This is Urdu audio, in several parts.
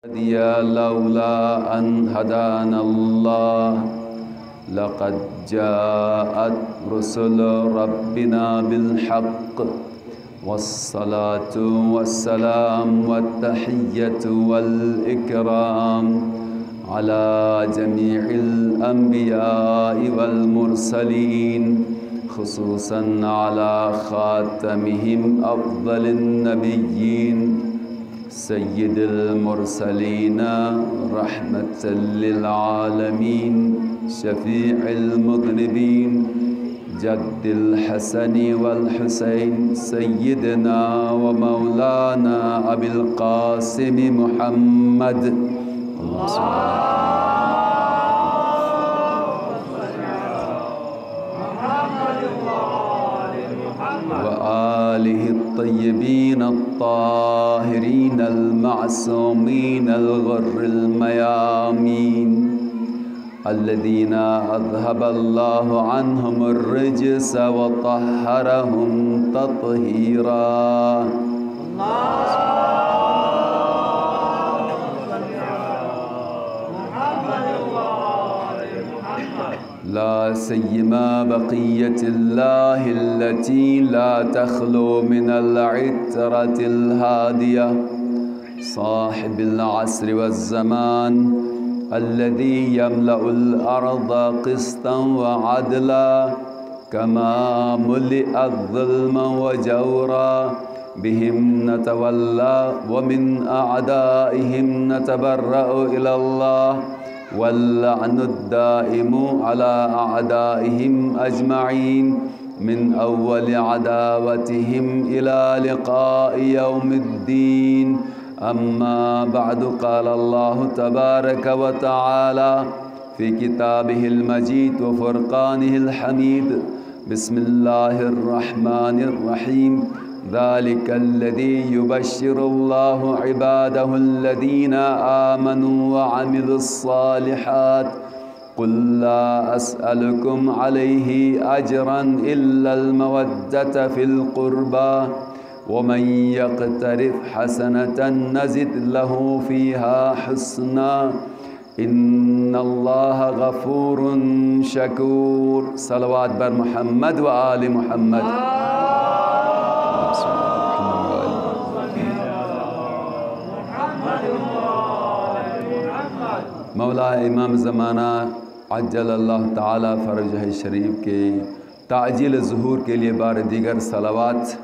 لولا أن هدانا الله لقد جاءت رسل ربنا بالحق والصلاة والسلام والتحية والإكرام على جميع الأنبياء والمرسلين خصوصا على خاتمهم أفضل النبيين سيد المرسلين رحمة للعالمين شفيع المذنبين جد الحسن والحسين سيدنا ومولانا أبي القاسم محمد اللهم صل وآله الطيبين الطاهرين المعصومين الغر الميامين الذين أذهب الله عنهم الرجس وطهرهم تطهيرا لا سيما بقية الله التي لا تخلو من العترة الهادية صاحب العصر والزمان الذي يملأ الأرض قسطا وعدلا كما ملئت ظلما وجورا بهم نتولى ومن أعدائهم نتبرأ إلى الله واللعن الدائم على أعدائهم أجمعين من أول عداوتهم إلى لقاء يوم الدين أما بعد قال الله تبارك وتعالى في كتابه المجيد وفرقانه الحميد بسم الله الرحمن الرحيم ذلك الذي يبشر الله عباده الذين آمنوا وعملوا الصالحات قل لا أسألكم عليه أجرا إلا المودة في القربى ومن يقترف حسنة نزد له فيها حسنا إن الله غفور شكور صلوات بر محمد وآل محمد مولا امام زمانہ عجل اللہ تعالی فرجہ شریف کے تعجیل ظہور کے لیے بار دیگر صلوات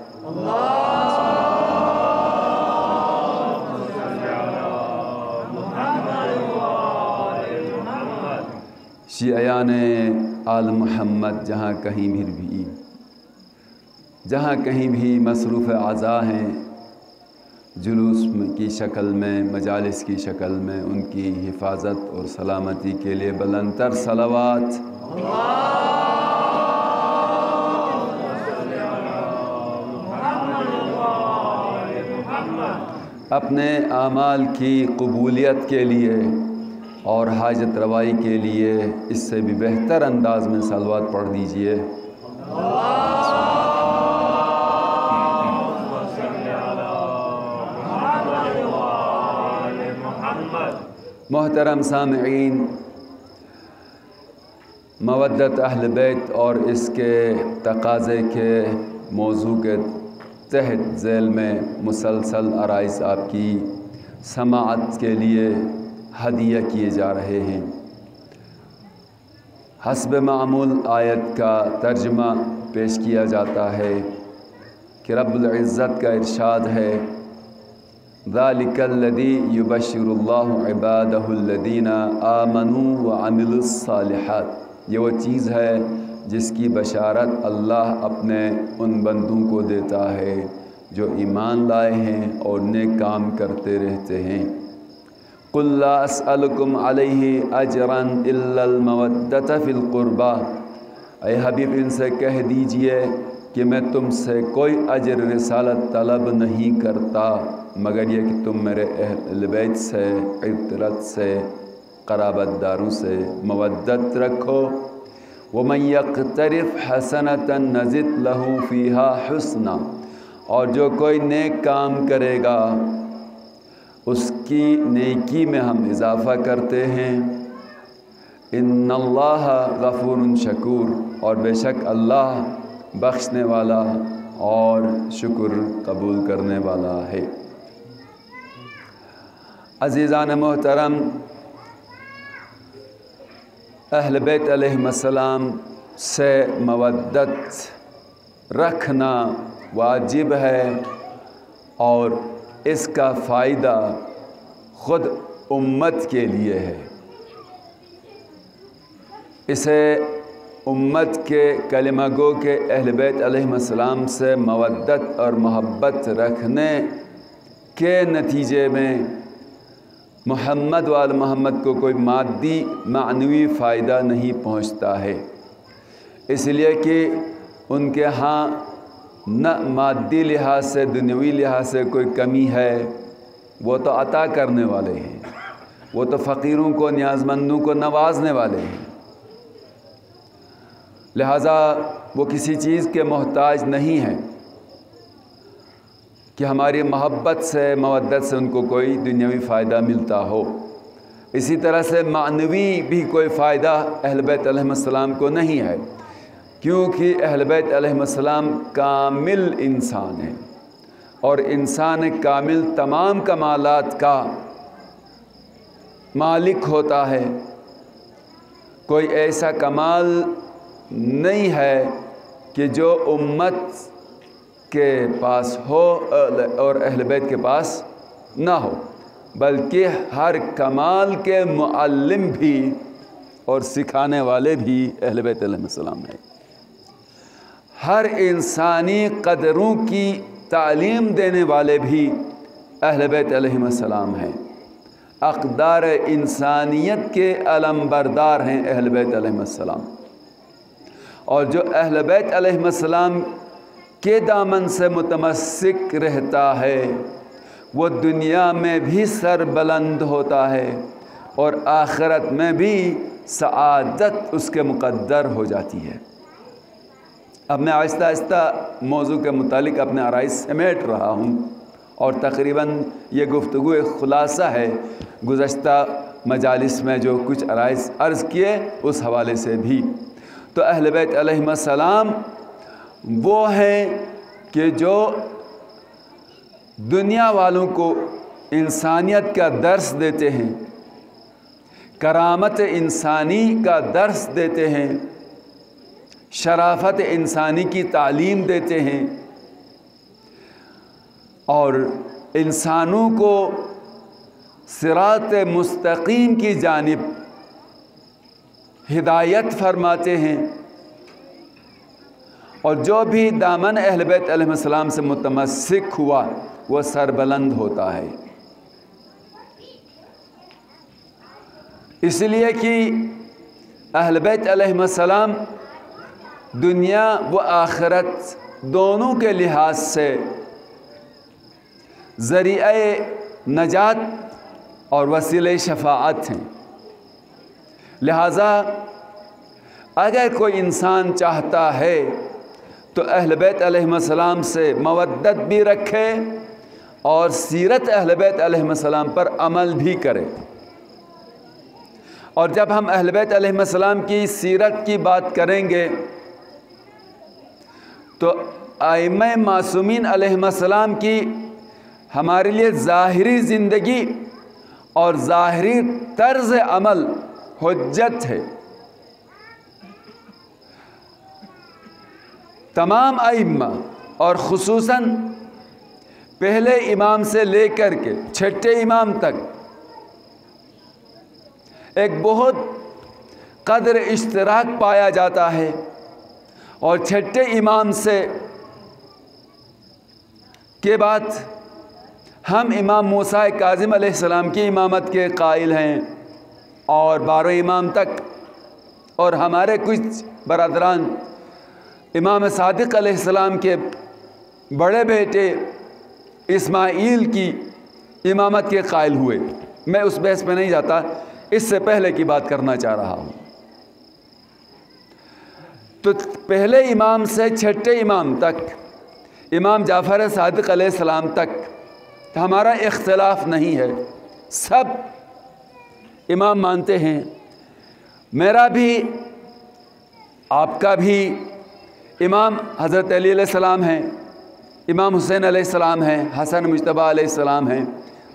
شیعیان آل محمد جہاں کہیں بھی مصروف اعضاء ہیں جلوس کی شکل میں مجالس کی شکل میں ان کی حفاظت اور سلامتی کے لیے بلند تر صلوات اپنے اعمال کی قبولیت کے لیے اور حاجت روائی کے لیے اس سے بھی بہتر انداز میں صلوات پڑھ دیجئے محترم سامعین مودت اہل بیت اور اس کے تقاضے کے موضوع کے تحت ذیل میں مسلسل عرائض آپ کی سماعت کے لیے ہدیہ کیے جا رہے ہیں حسب معمول آیت کا ترجمہ پیش کیا جاتا ہے کہ رب العزت کا ارشاد ہے ذَلِكَ الَّذِي يُبَشِّرُ اللَّهُ عِبَادَهُ الَّذِينَ آمَنُوا وَعَمِلُوا الصَّالِحَاتِ یہ وہ چیز ہے جس کی بشارت اللہ اپنے ان بندوں کو دیتا ہے جو ایمان لائے ہیں اور نیک کام کرتے رہتے ہیں قُلْ لَا أَسْأَلُكُمْ عَلَيْهِ أَجْرًا إِلَّا الْمَوَدَّةَ فِي الْقُرْبَى اے حبیب ان سے کہہ دیجئے کہ میں تم سے کوئی اجر رسالت طلب نہیں کرتا مگر یہ کہ تم میرے اہل بیت سے عطرت سے قرابت داروں سے مودت رکھو وَمَنْ يَقْتَرِفْ حَسَنَةً نَزِدْ لَهُ فِيهَا حُسْنًا اور جو کوئی نیک کام کرے گا اس کی نیکی میں ہم اضافہ کرتے ہیں۔ ان اللہ غفور شکور، اور بے شک اللہ بخشنے والا اور شکر قبول کرنے والا ہے۔ عزیزان محترم، اہل بیت علیہم السلام سے مودت رکھنا واجب ہے، اور اس کا فائدہ خود امت کے لیے ہے۔ اسے امت کے کلمہ گو کے اہل بیت علیہم السلام سے مودت اور محبت رکھنے کے نتیجے میں محمد وآل محمد کو کوئی مادی معنوی فائدہ نہیں پہنچتا ہے، اس لیے کہ ان کے ہاں نہ مادی لحاظ سے دنیوی لحاظ سے کوئی کمی ہے، وہ تو عطا کرنے والے ہیں، وہ تو فقیروں کو نیاز مندوں کو نوازنے والے ہیں، لہذا وہ کسی چیز کے محتاج نہیں ہیں کہ ہماری محبت سے مودت سے ان کو کوئی دنیاوی فائدہ ملتا ہو۔ اسی طرح سے معنوی بھی کوئی فائدہ اہل بیت علیہم السلام کو نہیں ہے، کیونکہ اہل بیت علیہم السلام کامل انسان ہیں، اور انسان کامل تمام کمالات کا مالک ہوتا ہے۔ کوئی ایسا کمال نہیں ہے کہ جو امت کے پاس ہو اور اہل بیت کے پاس نہ ہو، بلکہ ہر کمال کے معلم بھی اور سکھانے والے بھی اہل بیت علیہ السلام ہیں۔ ہر انسانی قدروں کی تعلیم دینے والے بھی اہل بیت علیہ السلام ہیں۔ اقدار انسانیت کے علم بردار ہیں اہل بیت علیہ السلام، اور جو اہل بیت علیہ السلام کے دامن سے متمسک رہتا ہے وہ دنیا میں بھی سر بلند ہوتا ہے، اور آخرت میں بھی سعادت اس کے مقدر ہو جاتی ہے۔ اب میں آہستہ آہستہ موضوع کے متعلق اپنے آرائز سمیٹ رہا ہوں، اور تقریباً یہ گفتگو ایک خلاصہ ہے گزشتہ مجالس میں جو کچھ آرائز عرض کیے اس حوالے سے بھی۔ تو اہل بیت علیہ السلام وہ ہیں کہ جو دنیا والوں کو انسانیت کا درس دیتے ہیں، کرامت انسانی کا درس دیتے ہیں، شرافت انسانی کی تعلیم دیتے ہیں، اور انسانوں کو صراط مستقیم کی جانب ہدایت فرماتے ہیں، اور جو بھی دامن اہل بیت علیہ السلام سے متمسک ہوا وہ سربلند ہوتا ہے۔ اس لیے کہ اہل بیت علیہ السلام دنیا و آخرت دونوں کے لحاظ سے ذریعہ نجات اور وسیلہ شفاعت ہیں۔ لہذا اگر کوئی انسان چاہتا ہے تو اہل بیت علیہ السلام سے مودت بھی رکھے اور سیرت اہل بیت علیہ السلام پر عمل بھی کرے۔ اور جب ہم اہل بیت علیہ السلام کی سیرت کی بات کریں گے تو ائمہ معصومین علیہ السلام کی ہمارے لیے ظاہری زندگی اور ظاہری طرز عمل حجت ہے۔ تمام ائمہ اور خصوصاً پہلے امام سے لے کر کے چھٹے امام تک ایک بہت قدر اشتراک پایا جاتا ہے، اور چھٹے امام سے کے بعد ہم امام موسیٰ کاظم علیہ السلام کی امامت کے قائل ہیں، اور 12 امام تک، اور ہمارے کچھ برادران امام صادق علیہ السلام کے بڑے بیٹے اسماعیل کی امامت کے قائل ہوئے۔ میں اس بحث پہ نہیں جاتا، اس سے پہلے کی بات کرنا چاہ رہا ہوں۔ تو پہلے امام سے چھٹے امام تک، امام جعفر صادق علیہ السلام تک ہمارا اختلاف نہیں ہے، سب امام مانتے ہیں، میرا بھی آپ کا بھی امام حضرت علی علیہ السلام ہیں، امام حسین علیہ السلام ہیں، حسن مجتبیٰ علیہ السلام ہیں،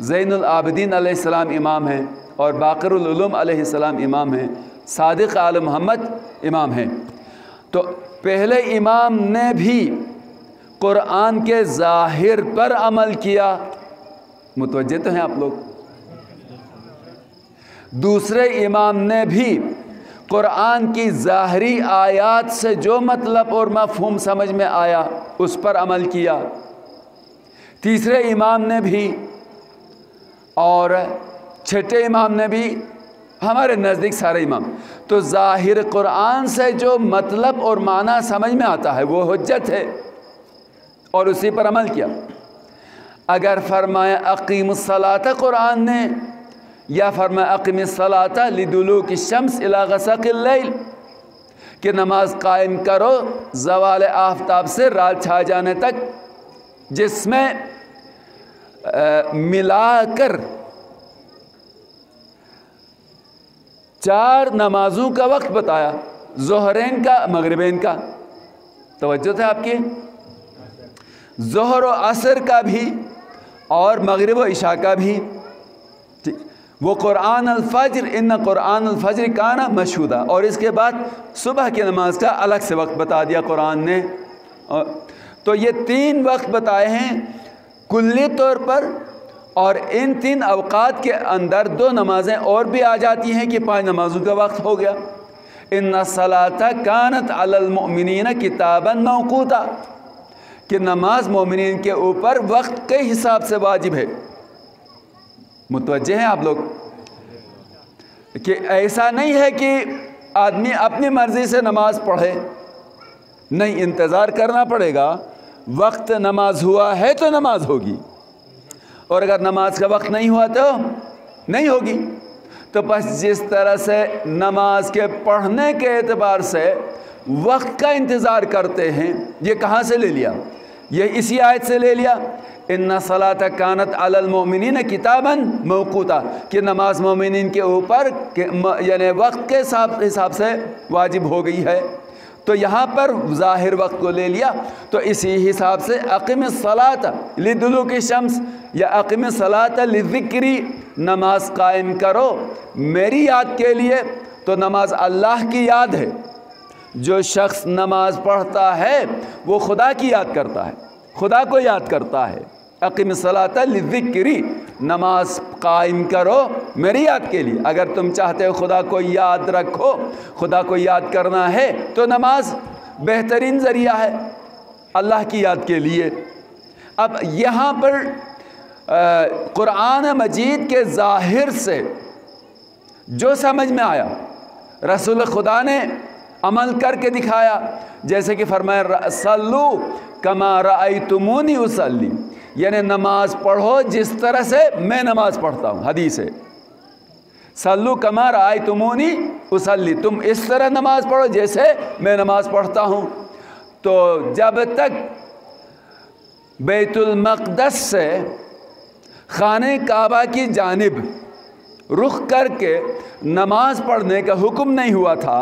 زین العابدین علیہ السلام امام ہیں، اور باقر العلوم علیہ السلام امام ہیں، صادق آل محمد امام ہیں۔ تو پہلے امام نے بھی قرآن کے ظاہر پر عمل کیا، متوجہ تو ہیں آپ لوگ؟ دوسرے امام نے بھی قرآن کی ظاہری آیات سے جو مطلب اور مفہوم سمجھ میں آیا اس پر عمل کیا، تیسرے امام نے بھی، اور چھٹے امام نے بھی، ہمارے نزدیک سارے امام۔ تو ظاہر قرآن سے جو مطلب اور معنی سمجھ میں آتا ہے وہ حجت ہے، اور اسی پر عمل کیا۔ اگر فرمایا اقیم الصلاۃ قرآن نے، یا فرمایا اقیم الصلاۃ لدلوک الشمس الی غسق اللیل، کہ نماز قائم کرو زوال آفتاب سے رات چھا جانے تک، جس میں ملا کر 4 نمازوں کا وقت بتایا، ظہرین کا، مغربین کا، توجہ تھا آپ کی، ظہر و عصر کا بھی اور مغرب و عشاء کا بھی۔ وہ قرآن الفجر، ان قرآن الفجر کان مشہودا، اور اس کے بعد صبح کی نماز کا الگ سے وقت بتا دیا قرآن نے۔ تو یہ 3 وقت بتائے ہیں کلی طور پر، اور ان 3 اوقات کے اندر 2 نمازیں اور بھی آ جاتی ہیں کہ 5 نمازوں کا وقت ہو گیا۔ ان الصلاۃ کانت علی المؤمنین کتابا موقوتا، کہ نماز مومنین کے اوپر وقت کے حساب سے واجب ہے۔ متوجہ ہیں آپ لوگ؟ کہ ایسا نہیں ہے کہ آدمی اپنی مرضی سے نماز پڑھے، نہیں، انتظار کرنا پڑے گا، وقت نماز ہوا ہے تو نماز ہوگی، اور اگر نماز کا وقت نہیں ہوا تو نہیں ہوگی۔ تو بس جس طرح سے نماز کے پڑھنے کے اعتبار سے وقت کا انتظار کرتے ہیں، یہ کہاں سے لے لیا؟ یہ اسی آیت سے لے لیا، ان الصلاۃ کانت علی المؤمنین کتابا موقوتا، کہ نماز مومنین کے اوپر یعنی وقت کے حساب سے واجب ہو گئی ہے۔ تو یہاں پر ظاہر وقت کو لے لیا، تو اسی حساب سے اقیم الصلاۃ لدلوک الشمس یا اقیم الصلاۃ لذکری، نماز قائم کرو میری یاد کے لیے۔ تو نماز اللہ کی یاد ہے، جو شخص نماز پڑھتا ہے وہ خدا کی یاد کرتا ہے، خدا کو یاد کرتا ہے۔ اقیم الصلاۃ لذکری، نماز قائم کرو میری یاد کے لیے۔ اگر تم چاہتے ہو خدا کو یاد رکھو، خدا کو یاد کرنا ہے، تو نماز بہترین ذریعہ ہے اللہ کی یاد کے لیے۔ اب یہاں پر قرآن مجید کے ظاہر سے جو سمجھ میں آیا، رسول خدا نے عمل کر کے دکھایا، جیسے کہ فرمایا صلو کما رأیتمونی اصلی، یعنی نماز پڑھو جس طرح سے میں نماز پڑھتا ہوں۔ حدیث ہے صلو کما رأیتمونی اصلی، تم اس طرح نماز پڑھو جیسے میں نماز پڑھتا ہوں۔ تو جب تک بیت المقدس سے خانہ کعبہ کی جانب رخ کر کے نماز پڑھنے کا حکم نہیں ہوا تھا،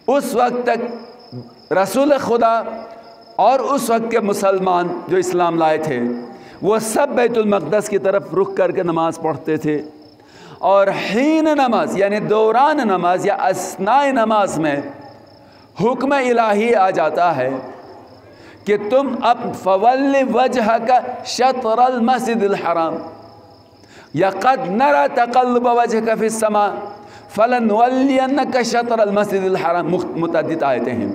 اس وقت تک رسول خدا اور اس وقت کے مسلمان جو اسلام لائے تھے وہ سب بیت المقدس کی طرف رخ کر کے نماز پڑھتے تھے۔ اور حین نماز یعنی دوران نماز یا اثناء نماز میں حکم الہی آ جاتا ہے کہ تم اب فول وجہک شطر المسجد الحرام یا قد نرى تقلب وجهك في السماء فلنولینک شطر المسجد الحرام، متعدد آیتیں ہیں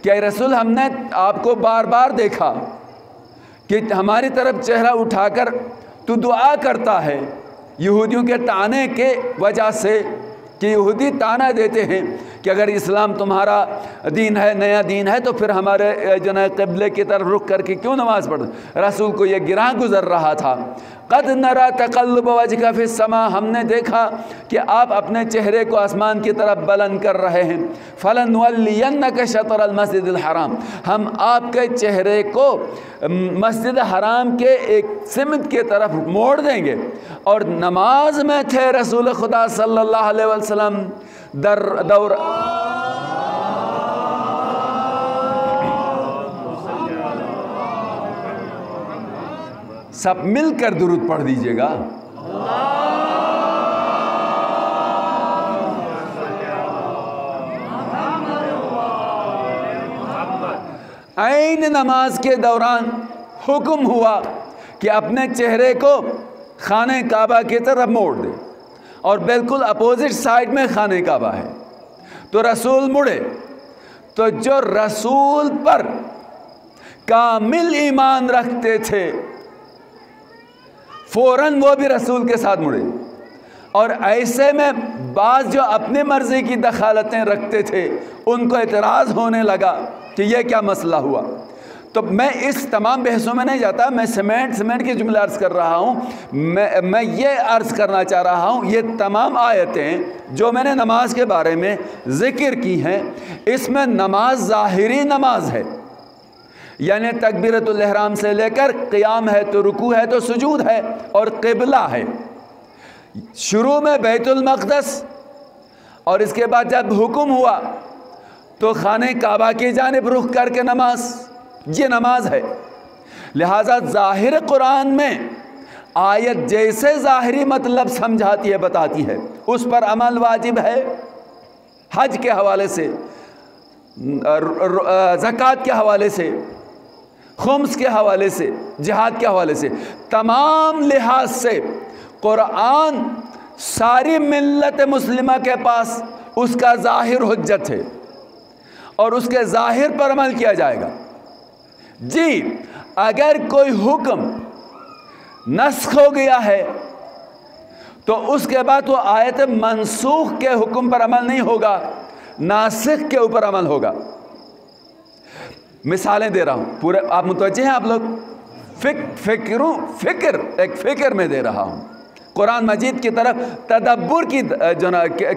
کہ اے رسول ہم نے آپ کو بار بار دیکھا کہ ہماری طرف چہرہ اٹھا کر تو دعا کرتا ہے، یہودیوں کے طعنے کے وجہ سے، کہ یہودی طعنہ دیتے ہیں کہ اگر اسلام تمہارا دین ہے، نیا دین ہے، تو پھر ہمارے جو ہے قبلے کی طرف رخ کر کے کیوں نماز پڑھتے؟ رسول کو یہ گراں گزر رہا تھا۔ قد نرى تقلب وجهك في السماء، ہم نے دیکھا کہ آپ اپنے چہرے کو آسمان کی طرف بلند کر رہے ہیں۔ فلنولینک شطر المسجد الحرام، ہم آپ کے چہرے کو مسجد حرام کے ایک سمت کی طرف موڑ دیں گے۔ اور نماز میں تھے رسول خدا صلی اللہ علیہ وسلم، دور سب مل کر درود پڑھ دیجئے گا۔ عین نماز کے دوران حکم ہوا کہ اپنے چہرے کو خانہ کعبہ کی طرف موڑ دے، اور بالکل اپوزٹ سائڈ میں خانہ کعبہ ہے۔ تو رسول مڑے، تو جو رسول پر کامل ایمان رکھتے تھے فوراً وہ بھی رسول کے ساتھ مڑے، اور ایسے میں بعض جو اپنی مرضی کی دخالتیں رکھتے تھے ان کو اعتراض ہونے لگا کہ یہ کیا مسئلہ ہوا۔ تو میں اس تمام بحثوں میں نہیں جاتا، میں سمیٹ کے جملے عرض کر رہا ہوں۔ میں یہ عرض کرنا چاہ رہا ہوں، یہ تمام آیتیں جو میں نے نماز کے بارے میں ذکر کی ہیں، اس میں نماز ظاہری نماز ہے، یعنی تکبیرۃ الاحرام سے لے کر قیام ہے تو رکوع ہے تو سجود ہے اور قبلہ ہے۔ شروع میں بیت المقدس، اور اس کے بعد جب حکم ہوا تو خانہ کعبہ کی جانب رخ کر کے نماز، یہ نماز ہے۔ لہٰذا ظاہر قرآن میں آیت جیسے ظاہری مطلب سمجھاتی ہے، بتاتی ہے، اس پر عمل واجب ہے۔ حج کے حوالے سے، زکوٰۃ کے حوالے سے، خمس کے حوالے سے، جہاد کے حوالے سے، تمام لحاظ سے قرآن ساری ملت مسلمہ کے پاس اس کا ظاہر حجت ہے، اور اس کے ظاہر پر عمل کیا جائے گا۔ جی اگر کوئی حکم نسخ ہو گیا ہے تو اس کے بعد وہ آیت منسوخ کے حکم پر عمل نہیں ہوگا، ناسخ کے اوپر عمل ہوگا۔ مثالیں دے رہا ہوں، پورے آپ متوجہ ہیں؟ آپ لوگ ایک فکر میں دے رہا ہوں، قرآن مجید کی طرف تدبر کی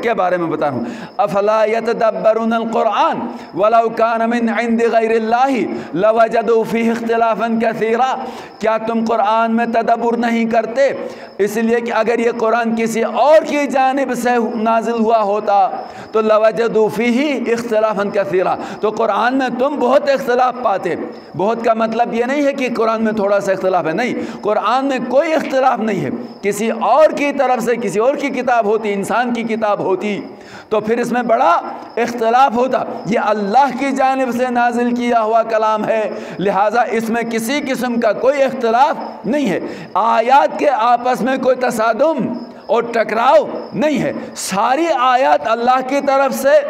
کے بارے میں بتا رہا ہوں۔ افلا یتدبرون القرآن ولو کان من عند غیر اللہ لوجدوا فیہ اختلافا کثیرا، کیا تم قرآن میں تدبر نہیں کرتے؟ اس لیے کہ اگر یہ قرآن کسی اور کی جانب سے نازل ہوا ہوتا تو لوجدوا فیہ اختلافا کثیرا، تو قرآن میں تم بہت اختلاف پاتے۔ بہت کا مطلب یہ نہیں ہے کہ قرآن میں تھوڑا سا اختلاف ہے، نہیں، قرآن میں کوئی اختلاف نہیں ہے۔ کسی اور کی طرف سے کسی اور کی کتاب ہوتی، انسان کی کتاب ہوتی، تو پھر اس میں بڑا اختلاف ہوتا۔ یہ اللہ کی جانب سے نازل کیا ہوا کلام ہے، لہٰذا اس میں کسی قسم کا کوئی اختلاف نہیں ہے۔ آیات کے آپس میں کوئی تصادم اور ٹکراؤ نہیں ہے، ساری آیات اللہ کی طرف سے،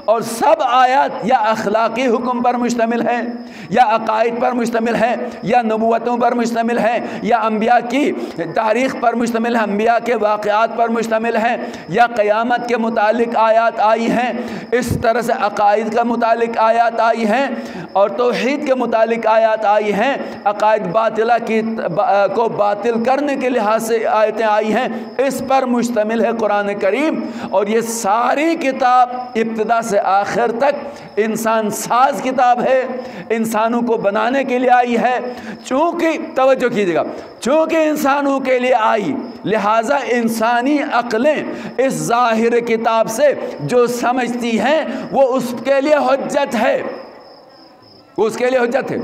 اور سب آیات یا اخلاقی حکم پر مشتمل ہیں، یا عقائد پر مشتمل ہیں، یا نبوتوں پر مشتمل ہیں، یا انبیاء کی تاریخ پر مشتمل ہیں، انبیاء کے واقعات پر مشتمل ہیں، یا قیامت کے متعلق آیات آئی ہیں، اس طرح سے عقائد کا متعلق آیات آئی ہیں، اور توحید کے متعلق آیات آئی ہیں، عقائد باطلہ کو باطل کرنے کے لحاظ سے آیتیں آئی ہیں، اس پر مشتمل ہے قرآن کریم۔ اور یہ ساری کتاب ابتدا سے آخر تک انسان ساز کتاب ہے، انسانوں کو بنانے کے لیے آئی ہے۔ چونکہ توجہ کیجیے گا، چونکہ انسانوں کے لیے آئی، لہٰذا انسانی عقلیں اس ظاہر کتاب سے جو سمجھتی ہیں وہ اس کے لیے حجت ہے، وہ اس کے لیے حجت ہے۔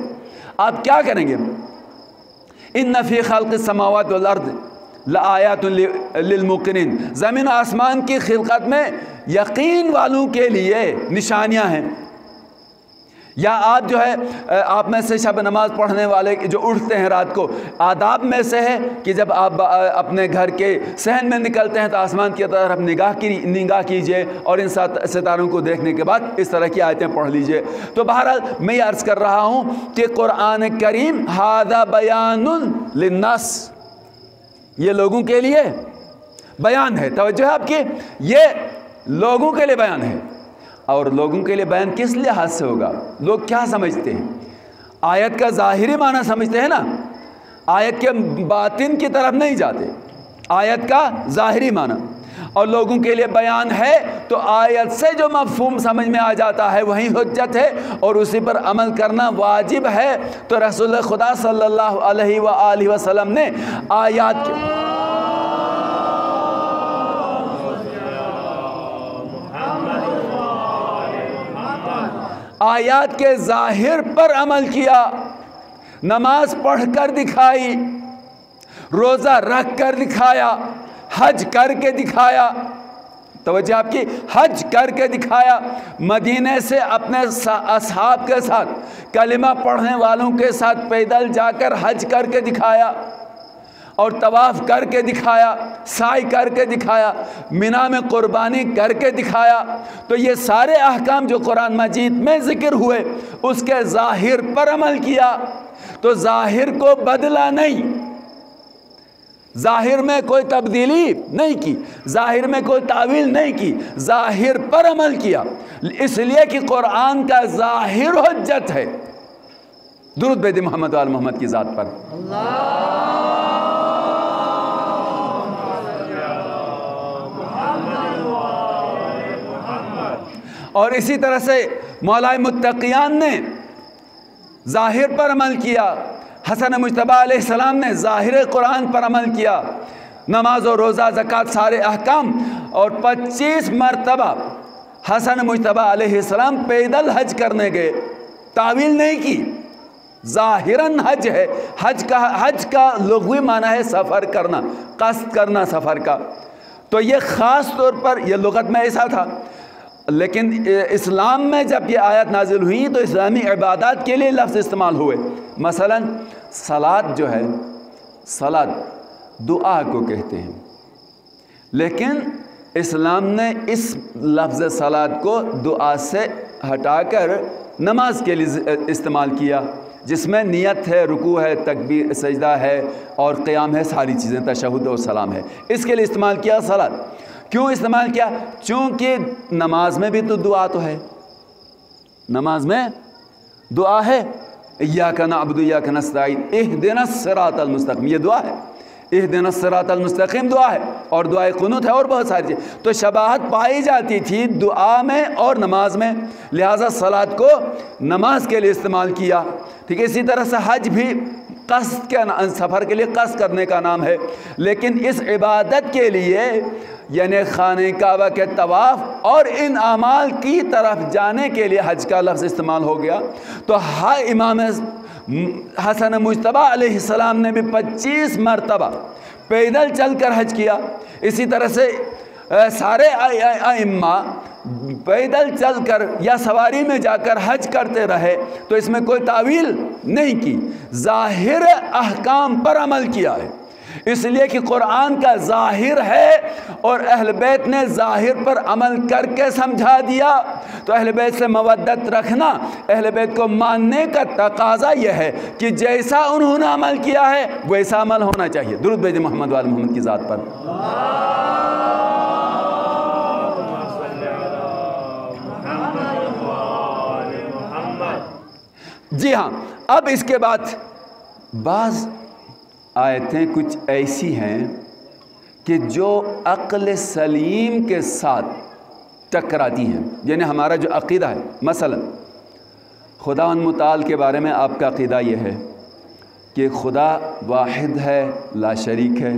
آپ کیا کریں گے؟ ان فی خلق السماوات والارض لآیات للموقنین، زمین و آسمان کی خلقت میں یقین والوں کے لیے نشانیاں ہیں۔ یا آپ جو ہے آپ میں سے شب نماز پڑھنے والے جو اٹھتے ہیں رات کو، آداب میں سے ہے کہ جب آپ اپنے گھر کے صحن میں نکلتے ہیں تو آسمان کی طرف نگاہ کیجئے، اور ان ستاروں کو دیکھنے کے بعد اس طرح کی آیتیں پڑھ لیجئے۔ تو بہرحال میں یہ عرض کر رہا ہوں کہ قرآن کریم ھذا بیان للناس، یہ لوگوں کے لیے بیان ہے۔ توجہ ہے آپ کی، یہ لوگوں کے لیے بیان ہے۔ اور لوگوں کے لیے بیان کس لحاظ سے ہوگا؟ لوگ کیا سمجھتے ہیں؟ آیت کا ظاہری معنی سمجھتے ہیں نا، آیت کے باطن کی طرف نہیں جاتے، آیت کا ظاہری معنی، اور لوگوں کے لیے بیان ہے تو آیت سے جو مفہوم سمجھ میں آ جاتا ہے وہی حجت ہے اور اسی پر عمل کرنا واجب ہے۔ تو رسول خدا صلی اللہ علیہ وآلہ وسلم نے آیات کے ظاہر پر عمل کیا، نماز پڑھ کر دکھائی، روزہ رکھ کر دکھایا، حج کر کے دکھایا، توجہ آپ کی، حج کر کے دکھایا، مدینے سے اپنے اصحاب کے ساتھ، کلمہ پڑھنے والوں کے ساتھ پیدل جا کر حج کر کے دکھایا اور طواف کر کے دکھایا، سعی کر کے دکھایا، مینا میں قربانی کر کے دکھایا۔ تو یہ سارے احکام جو قرآن مجید میں ذکر ہوئے اس کے ظاہر پر عمل کیا، تو ظاہر کو بدلا نہیں، ظاہر میں کوئی تبدیلی نہیں کی، ظاہر میں کوئی تعویل نہیں کی، ظاہر پر عمل کیا، اس لیے کہ قرآن کا ظاہر حجت ہے۔ درود بھیجیں محمد وآل محمد کی ذات پر۔ اور اسی طرح سے مولائے متقیان نے ظاہر پر عمل کیا، حسن مجتبیٰ علیہ السلام نے ظاہر قرآن پر عمل کیا، نماز و روزہ زکوٰۃ سارے احکام، اور 25 مرتبہ حسن مجتبیٰ علیہ السلام پیدل حج کرنے گئے، تعویل نہیں کی، ظاہراً حج ہے۔ حج کا لغوی معنی ہے سفر کرنا، قصد کرنا سفر کا، تو یہ خاص طور پر یہ لغت میں ایسا تھا، لیکن اسلام میں جب یہ آیت نازل ہوئی تو اسلامی عبادات کے لیے لفظ استعمال ہوئے۔ مثلا صلاۃ جو ہے، صلاۃ دعا کو کہتے ہیں، لیکن اسلام نے اس لفظ صلاۃ کو دعا سے ہٹا کر نماز کے لیے استعمال کیا، جس میں نیت ہے، رکوع ہے، تکبیر، سجدہ ہے اور قیام ہے، ساری چیزیں، تشہد اور سلام ہے، اس کے لیے استعمال کیا صلاۃ۔ کیوں استعمال کیا؟ چونکہ نماز میں بھی تو دعا تو ہے، نماز میں دعا ہے، ایاک نعبد و ایاک نستعین اہدنا الصراط المستقیم، یہ دعا ہے، اہدنا الصراط المستقیم دعا ہے، اور دعائے قنوت ہے، اور بہت ساری چیز، تو شباہت پائی جاتی تھی دعا میں اور نماز میں، لہٰذا صلاۃ کو نماز کے لیے استعمال کیا۔ ٹھیک ہے، اسی طرح سے حج بھی قصد کے سفر کے لیے قصد کرنے کا نام ہے، لیکن اس عبادت کے لیے یعنی خانہ کعبہ کے طواف اور ان اعمال کی طرف جانے کے لیے حج کا لفظ استعمال ہو گیا۔ تو امام حسن مجتبیٰ علیہ السلام نے بھی 25 مرتبہ پیدل چل کر حج کیا، اسی طرح سے سارے ائمہ پیدل چل کر یا سواری میں جا کر حج کرتے رہے، تو اس میں کوئی تعویل نہیں کی، ظاہر احکام پر عمل کیا ہے، اس لیے کہ قرآن کا ظاہر ہے اور اہل بیت نے ظاہر پر عمل کر کے سمجھا دیا۔ تو اہل بیت سے مودت رکھنا، اہل بیت کو ماننے کا تقاضا یہ ہے کہ جیسا انہوں نے عمل کیا ہے ویسا عمل ہونا چاہیے۔ درود بھیجیں محمد وآل محمد کی ذات پر۔ جی ہاں، اب اس کے بعد بعض آیتیں کچھ ایسی ہیں کہ جو عقل سلیم کے ساتھ ٹکراتی ہیں، یعنی ہمارا جو عقیدہ ہے، مثلا خداوند متعال کے بارے میں آپ کا عقیدہ یہ ہے کہ خدا واحد ہے، لا شریک ہے۔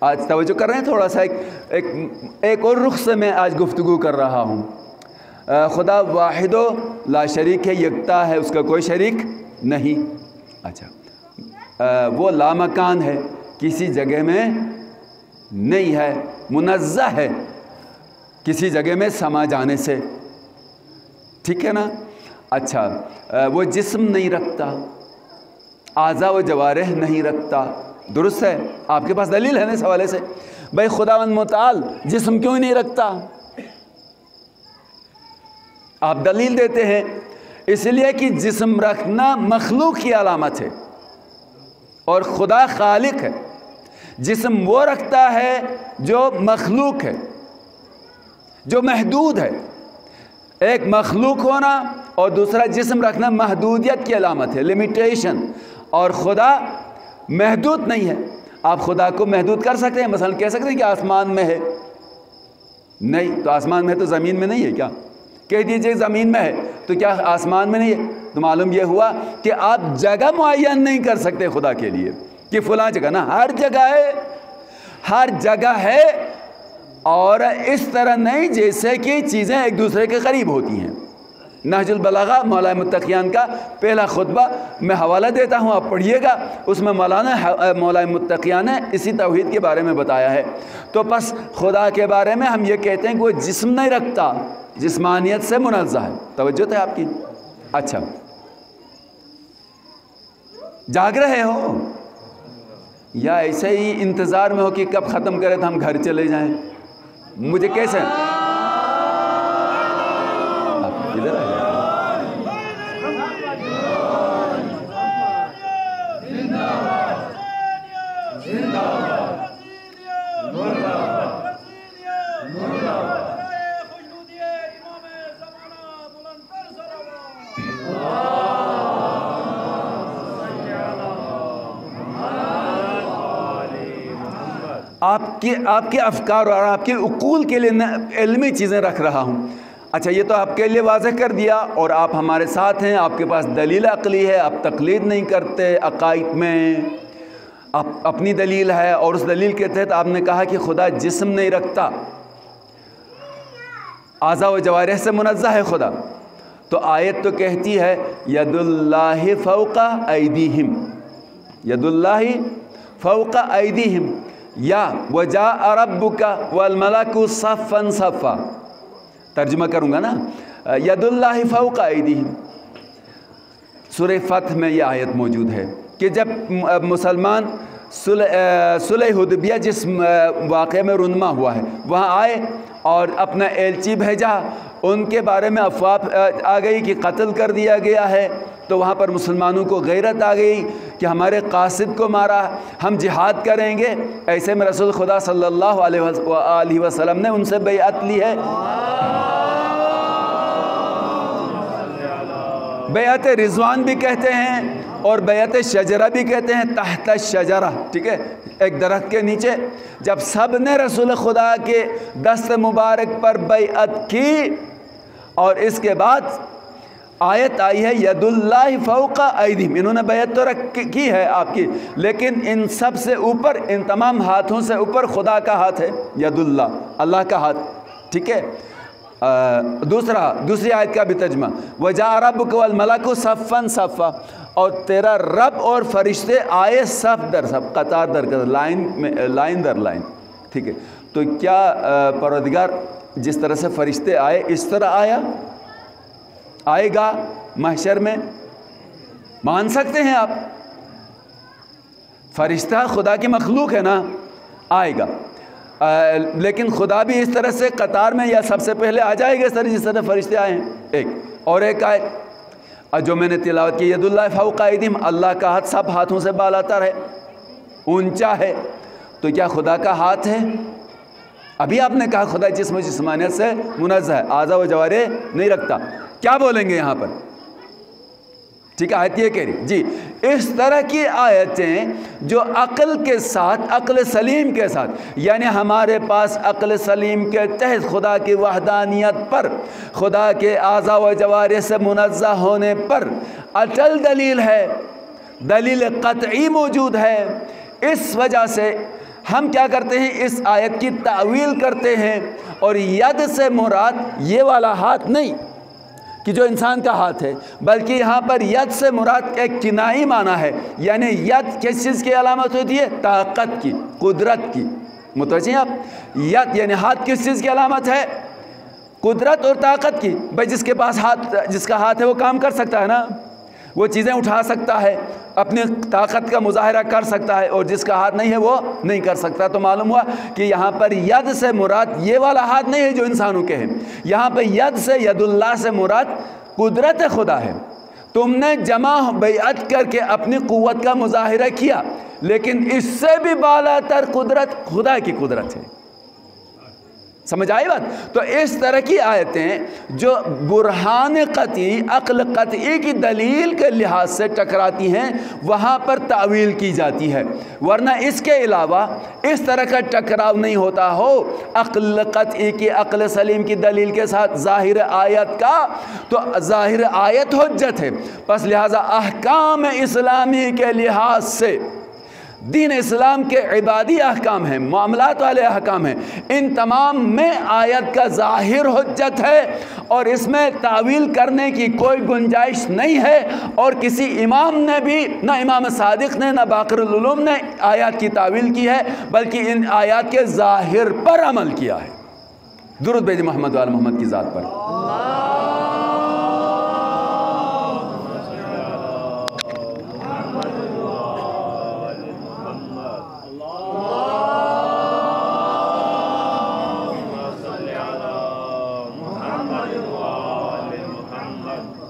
آج توجہ کر رہے ہیں، تھوڑا سا ایک اور رخ سے میں آج گفتگو کر رہا ہوں۔ خدا واحد و لا شریک ہے، یکتا ہے، اس کا کوئی شریک نہیں۔ اچھا، وہ لامکان ہے، کسی جگہ میں نہیں ہے، منزہ ہے کسی جگہ میں سما جانے سے، ٹھیک ہے نا۔ اچھا، وہ جسم نہیں رکھتا، اعضاء و جوارح نہیں رکھتا، درست ہے، آپ کے پاس دلیل ہے نا اس حوالے سے؟ بھائی خداوند متعال جسم کیوں نہیں رکھتا؟ آپ دلیل دیتے ہیں اس لیے کہ جسم رکھنا مخلوق کی علامت ہے اور خدا خالق ہے، جسم وہ رکھتا ہے جو مخلوق ہے، جو محدود ہے۔ ایک مخلوق ہونا اور دوسرا جسم رکھنا محدودیت کی علامت ہے، لمیٹیشن، اور خدا محدود نہیں ہے۔ آپ خدا کو محدود کر سکتے ہیں، مثلا کہہ سکتے ہیں کہ آسمان میں ہے، نہیں تو آسمان میں ہے تو زمین میں نہیں ہے کیا؟ کہہ دیجئے زمین میں ہے تو کیا آسمان میں نہیں ہے؟ تو معلوم یہ ہوا کہ آپ جگہ معین نہیں کر سکتے خدا کے لیے کہ فلاں جگہ، نا ہر جگہ ہے، ہر جگہ ہے، اور اس طرح نہیں جیسے کہ چیزیں ایک دوسرے کے قریب ہوتی ہیں۔ نہج البلاغہ مولانا متقیان کا پہلا خطبہ میں حوالہ دیتا ہوں، آپ پڑھیے گا، اس میں مولانا متقیان نے اسی توحید کے بارے میں بتایا ہے۔ تو پس خدا کے بارے میں ہم یہ کہتے ہیں کہ وہ جسم نہیں رکھتا، جسمانیت سے منزہ ہے۔ توجہ ہے آپ کی؟ اچھا، جاگ رہے ہو یا ایسے ہی انتظار میں ہو کہ کب ختم کرے تو ہم گھر چلے جائیں؟ مجھے کیسے ادھر آ جائیں۔ آپ کے افکار اور آپ کے عقول کے لیے علمی چیزیں رکھ رہا ہوں۔ اچھا، یہ تو آپ کے لیے واضح کر دیا، اور آپ ہمارے ساتھ ہیں، آپ کے پاس دلیل عقلی ہے، آپ تقلید نہیں کرتے عقائد میں، آپ اپنی دلیل ہے، اور اس دلیل کے تحت آپ نے کہا کہ خدا جسم نہیں رکھتا، اعضاء و جوارح سے منزہ ہے خدا۔ تو آیت تو کہتی ہے ید اللہ فوق ایدیہم، ید اللہ فوق ایدیہم، یا وجاء ربک والملک صفا صفا، ترجمہ کروں گا نا، ید اللہ فوق ایدیہم۔ سورہ فتح میں یہ آیت موجود ہے کہ جب مسلمان صلح حدیبیہ جس واقعے میں رونما ہوا ہے وہاں آئے اور اپنا ایلچی بھیجا، ان کے بارے میں افواہ آ گئی کہ قتل کر دیا گیا ہے، تو وہاں پر مسلمانوں کو غیرت آ گئی کہ ہمارے قاصد کو مارا، ہم جہاد کریں گے۔ ایسے میں رسول خدا صلی اللہ علیہ وسلم نے ان سے بیعت لی ہے، بیعت رضوان بھی کہتے ہیں اور بیعت شجرہ بھی کہتے ہیں، تحت الشجرہ، ٹھیک ہے، ایک درخت کے نیچے جب سب نے رسول خدا کے دست مبارک پر بیعت کی، اور اس کے بعد آیت آئی ہے ید اللہ فوق ایدیہم، انہوں نے بیعت تو کی ہے آپ کی، لیکن ان سب سے اوپر، ان تمام ہاتھوں سے اوپر خدا کا ہاتھ ہے، ید اللہ، اللہ کا ہاتھ، ٹھیک ہے۔ دوسری آیت کا بھی ترجمہ وجاء ربک والملک صفا صفا، اور تیرا رب اور فرشتے آئے صف در صف، قطار در قطار، لائن در لائن، ٹھیک ہے۔ تو کیا پروردگار جس طرح سے فرشتے آئے اس طرح آئے گا محشر میں؟ مان سکتے ہیں آپ؟ فرشتہ خدا کی مخلوق ہے نا، آئے گا، لیکن خدا بھی اس طرح سے قطار میں یا سب سے پہلے آ جائے گا اس طرح جس طرح فرشتے آئے ہیں۔ ایک اور ایک آیت جو میں نے تلاوت کی، ید اللہ فوق ایدیہم، اللہ کا ہاتھ سب ہاتھوں سے بالاتر ہے، اونچا ہے، تو کیا خدا کا ہاتھ ہے؟ ابھی آپ نے کہا خدا جسم و جسمانیت سے منزہ ہے، اعضاء و جوارح نہیں رکھتا، کیا بولیں گے یہاں پر؟ ٹھیک ہے، آیت یہ کہہ رہی جی، اس طرح کی آیتیں جو عقل کے ساتھ، عقل سلیم کے ساتھ، یعنی ہمارے پاس عقل سلیم کے تحت خدا کی وحدانیت پر، خدا کے اعضاء و جوارح سے منزہ ہونے پر اٹل دلیل ہے، دلیل قطعی موجود ہے، اس وجہ سے ہم کیا کرتے ہیں، اس آیت کی تعویل کرتے ہیں، اور ید سے مراد یہ والا ہاتھ نہیں کہ جو انسان کا ہاتھ ہے، بلکہ یہاں پر ید سے مراد ایک کنائی معنی ہے، یعنی ید کس چیز کی علامت ہوتی ہے؟ طاقت کی، قدرت کی۔ متوجہ ہیں آپ؟ ید یعنی ہاتھ کس چیز کی علامت ہے؟ قدرت اور طاقت کی۔ بھائی جس کے پاس ہاتھ، جس کا ہاتھ ہے وہ کام کر سکتا ہے نا، وہ چیزیں اٹھا سکتا ہے، اپنی طاقت کا مظاہرہ کر سکتا ہے، اور جس کا ہاتھ نہیں ہے وہ نہیں کر سکتا۔ تو معلوم ہوا کہ یہاں پر ید سے مراد یہ والا ہاتھ نہیں ہے جو انسانوں کے ہیں، یہاں پہ ید سے، ید اللہ سے مراد قدرت خدا ہے۔ تم نے جمع بیعت کر کے اپنی قوت کا مظاہرہ کیا، لیکن اس سے بھی بالا تر قدرت خدا کی قدرت ہے۔ سمجھ آئی بات؟ تو اس طرح کی آیتیں جو برہان قطعی، عقل قطعی کی دلیل کے لحاظ سے ٹکراتی ہیں، وہاں پر تعویل کی جاتی ہے، ورنہ اس کے علاوہ اس طرح کا ٹکراؤ نہیں ہوتا ہو عقل قطعی کی، عقل سلیم کی دلیل کے ساتھ ظاہر آیت کا، تو ظاہر آیت حجت ہے۔ پس لہذا احکام اسلامی کے لحاظ سے، دین اسلام کے عبادی احکام ہیں، معاملات والے احکام ہیں، ان تمام میں آیت کا ظاہر حجت ہے، اور اس میں تعویل کرنے کی کوئی گنجائش نہیں ہے، اور کسی امام نے بھی، نہ امام صادق نے، نہ باقر العلوم نے آیات کی تعویل کی ہے، بلکہ ان آیات کے ظاہر پر عمل کیا ہے۔ درود بھیجیں محمد وآل محمد کی ذات پر۔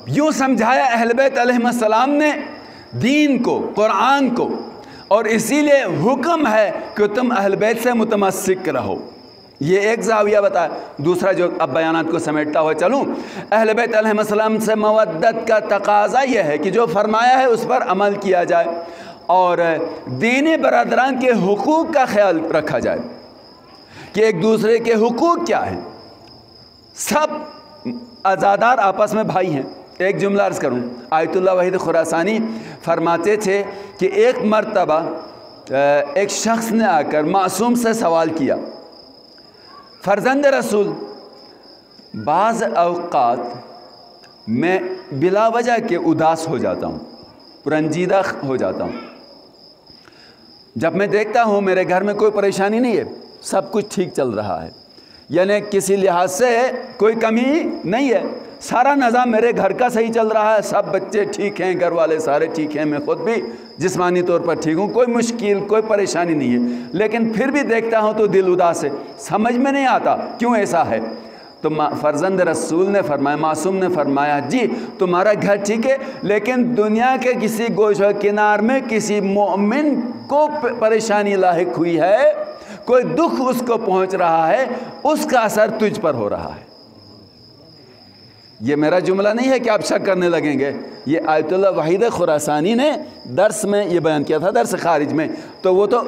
یوں سمجھایا اہل بیت علیہ السلام نے دین کو، قرآن کو، اور اسی لیے حکم ہے کہ تم اہل بیت سے متمسک رہو۔ یہ ایک زاویہ بتایا۔ دوسرا جو اب بیانات کو سمیٹتا ہوا چلوں، اہل بیت علیہ السلام سے مودت کا تقاضا یہ ہے کہ جو فرمایا ہے اس پر عمل کیا جائے، اور دینی برادران کے حقوق کا خیال رکھا جائے کہ ایک دوسرے کے حقوق کیا ہیں۔ سب عزادار آپس میں بھائی ہیں۔ ایک جملہ عرض کروں، آیت اللہ وحید خراسانی فرماتے تھے کہ ایک مرتبہ ایک شخص نے آ کر معصوم سے سوال کیا، فرزند رسول، بعض اوقات میں بلا وجہ کے اداس ہو جاتا ہوں، رنجیدہ ہو جاتا ہوں، جب میں دیکھتا ہوں میرے گھر میں کوئی پریشانی نہیں ہے، سب کچھ ٹھیک چل رہا ہے، یعنی کسی لحاظ سے کوئی کمی نہیں ہے، سارا نظام میرے گھر کا صحیح چل رہا ہے، سب بچے ٹھیک ہیں، گھر والے سارے ٹھیک ہیں، میں خود بھی جسمانی طور پر ٹھیک ہوں، کوئی مشکل، کوئی پریشانی نہیں ہے، لیکن پھر بھی دیکھتا ہوں تو دل اداس ہے، سمجھ میں نہیں آتا کیوں ایسا ہے۔ تو فرزند رسول نے فرمایا، معصوم نے فرمایا، جی تمہارا گھر ٹھیک ہے، لیکن دنیا کے کسی گوشہ کنار میں کسی مومن کو پریشانی لاحق ہوئی ہے، کوئی دکھ اس کو پہنچ رہا ہے، اس کا اثر تجھ پر ہو رہا ہے۔ یہ میرا جملہ نہیں ہے کہ آپ شک کرنے لگیں گے، یہ آیت اللہ وحید خراسانی نے درس میں یہ بیان کیا تھا، درس خارج میں، تو وہ تو